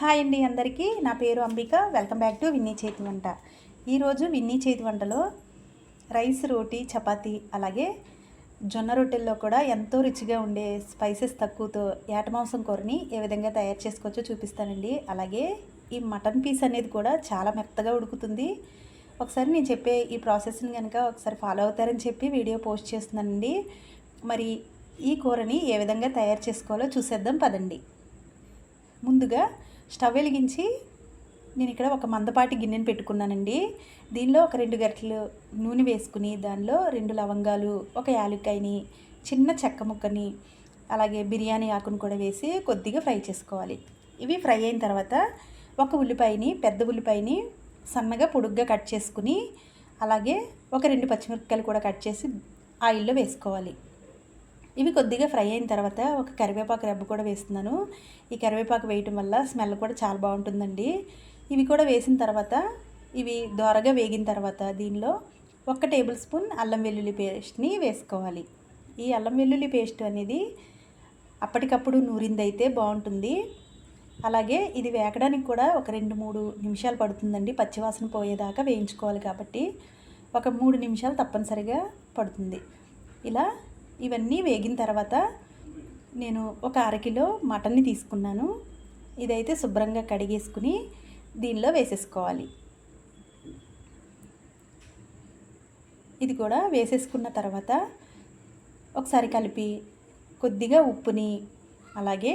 Hi అండి అందరికీ. నా పేరు అంబిక. వెల్కమ్ బ్యాక్ టు విన్నీ చేతి వంట. ఈరోజు విన్నీ చేతి వంటలో రైస్, రోటీ, చపాతీ అలాగే జొన్న రొట్టెల్లో కూడా ఎంతో రుచిగా ఉండే స్పైసెస్ తక్కువతో ఏట మాంసం కూరని ఏ విధంగా తయారు చేసుకోవచ్చో చూపిస్తానండి. అలాగే ఈ మటన్ పీస్ అనేది కూడా చాలా మెత్తగా ఉడుకుతుంది. ఒకసారి నేను చెప్పే ఈ ప్రాసెస్ని కనుక ఒకసారి ఫాలో అవుతారని చెప్పి వీడియో పోస్ట్ చేస్తున్నానండి. మరి ఈ కూరని ఏ విధంగా తయారు చేసుకోవాలో చూసేద్దాం పదండి. ముందుగా స్టవ్ వెలిగించి నేను ఇక్కడ ఒక మందపాటి గిన్నెని పెట్టుకున్నానండి. దీనిలో ఒక 2 గరిటెలు నూనె వేసుకుని దానిలో 2 లవంగాలు, ఒక యాలక్కాయని, చిన్న చెక్క ముక్కని, అలాగే బిర్యానీ ఆకును కూడా వేసి కొద్దిగా ఫ్రై చేసుకోవాలి. ఇవి ఫ్రై అయిన తర్వాత ఒక ఉల్లిపాయని, పెద్ద ఉల్లిపాయని సన్నగా పొడుగ్గా కట్ చేసుకుని, అలాగే ఒక 2 పచ్చిమిరపకాయలు కూడా కట్ చేసి ఆయిల్లో వేసుకోవాలి. ఇవి కొద్దిగా ఫ్రై అయిన తర్వాత ఒక కరివేపాకు రెబ్బ కూడా వేస్తున్నాను. ఈ కరివేపాకు వేయటం వల్ల స్మెల్ కూడా చాలా బాగుంటుందండి. ఇవి కూడా వేసిన తర్వాత ఇవి దోరగా వేగిన తర్వాత దీనిలో 1 టేబుల్ స్పూన్ అల్లం వెల్లుల్లి పేస్ట్ని వేసుకోవాలి. ఈ అల్లం వెల్లుల్లి పేస్ట్ అనేది అప్పటికప్పుడు నూరిందైతే బాగుంటుంది. అలాగే ఇది వేగడానికి కూడా ఒక 2-3 నిమిషాలు పడుతుందండి. పచ్చివాసన పోయేదాకా వేయించుకోవాలి కాబట్టి ఒక 3 నిమిషాలు తప్పనిసరిగా పడుతుంది. ఇలా ఇవన్నీ వేగిన తర్వాత నేను ఒక అరకిలో మటన్ని తీసుకున్నాను. ఇదైతే శుభ్రంగా కడిగేసుకుని దీనిలో వేసేసుకోవాలి. ఇది కూడా వేసేసుకున్న తర్వాత ఒకసారి కలిపి కొద్దిగా ఉప్పుని, అలాగే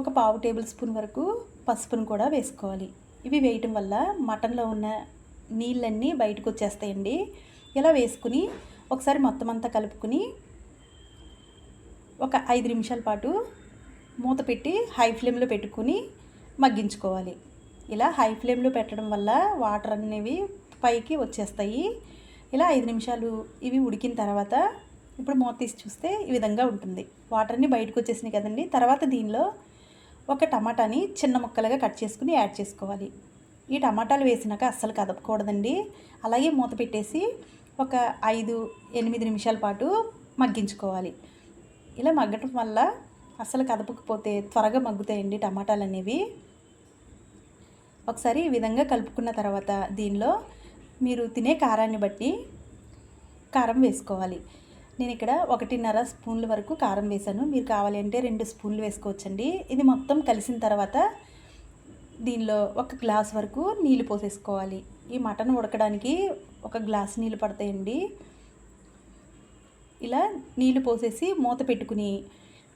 ఒక 1/2 టేబుల్ స్పూన్ వరకు పసుపును కూడా వేసుకోవాలి. ఇవి వేయటం వల్ల మటన్లో ఉన్న నీళ్ళన్నీ బయటకు వచ్చేస్తాయండి. ఇలా వేసుకుని ఒకసారి మొత్తం అంతా కలుపుకుని ఒక 5 నిమిషాల పాటు మూత పెట్టి హై ఫ్లేమ్లో పెట్టుకుని మగ్గించుకోవాలి. ఇలా హై ఫ్లేమ్లో పెట్టడం వల్ల వాటర్ అనేవి పైకి వచ్చేస్తాయి. ఇలా 5 నిమిషాలు ఇవి ఉడికిన తర్వాత ఇప్పుడు మూత తీసి చూస్తే ఈ విధంగా ఉంటుంది. వాటర్ అన్నీ బయటకు వచ్చేసినాయి కదండి. తర్వాత దీనిలో ఒక టమాటాని చిన్న ముక్కలుగా కట్ చేసుకుని యాడ్ చేసుకోవాలి. ఈ టమాటాలు వేసినాక అస్సలు కదపకూడదండి. అలాగే మూత పెట్టేసి ఒక 5-8 నిమిషాల పాటు మగ్గించుకోవాలి. ఇలా మగ్గటం వల్ల అస్సలు కదపకపోతే త్వరగా మగ్గుతాయండి టమాటాలు అనేవి. ఒకసారి ఈ విధంగా కలుపుకున్న తర్వాత దీనిలో మీరు తినే కారాన్ని బట్టి కారం వేసుకోవాలి. నేను ఇక్కడ 1.5 స్పూన్ల వరకు కారం వేసాను. మీరు కావాలి అంటే 2 స్పూన్లు వేసుకోవచ్చండి. ఇది మొత్తం కలిసిన తర్వాత దీనిలో 1 గ్లాస్ వరకు నీళ్ళు పోసేసుకోవాలి. ఈ మటన్ ఉడకడానికి 1 గ్లాస్ నీళ్ళు పడతాయండి. ఇలా నీళ్ళు పోసేసి మూత పెట్టుకుని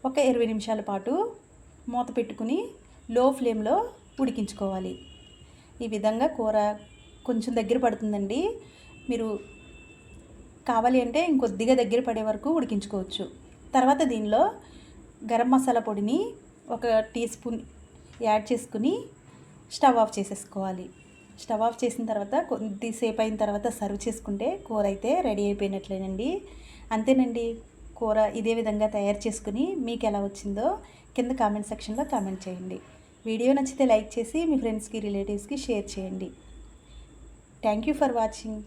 ఒక 20 నిమిషాల పాటు మూత పెట్టుకుని లో ఫ్లేమ్లో ఉడికించుకోవాలి. ఈ విధంగా కూర కొంచెం దగ్గర పడుతుందండి. మీరు కావాలి అంటే ఇంకొద్దిగా దగ్గర పడే వరకు ఉడికించుకోవచ్చు. తర్వాత దీనిలో గరం మసాలా పొడిని 1 టీ స్పూన్ యాడ్ చేసుకుని స్టవ్ ఆఫ్ చేసేసుకోవాలి. స్టవ్ ఆఫ్ చేసిన తర్వాత కొద్దిసేపు అయిన తర్వాత సర్వ్ చేసుకుంటే కూర అయితే రెడీ అయిపోయినట్లేనండి. అంతేనండి. కూర ఇదే విధంగా తయారు చేసుకుని మీకు ఎలా వచ్చిందో కింద కామెంట్ సెక్షన్లో కామెంట్ చేయండి. వీడియో నచ్చితే లైక్ చేసి మీ ఫ్రెండ్స్కి, రిలేటివ్స్కి షేర్ చేయండి. Thank you for watching.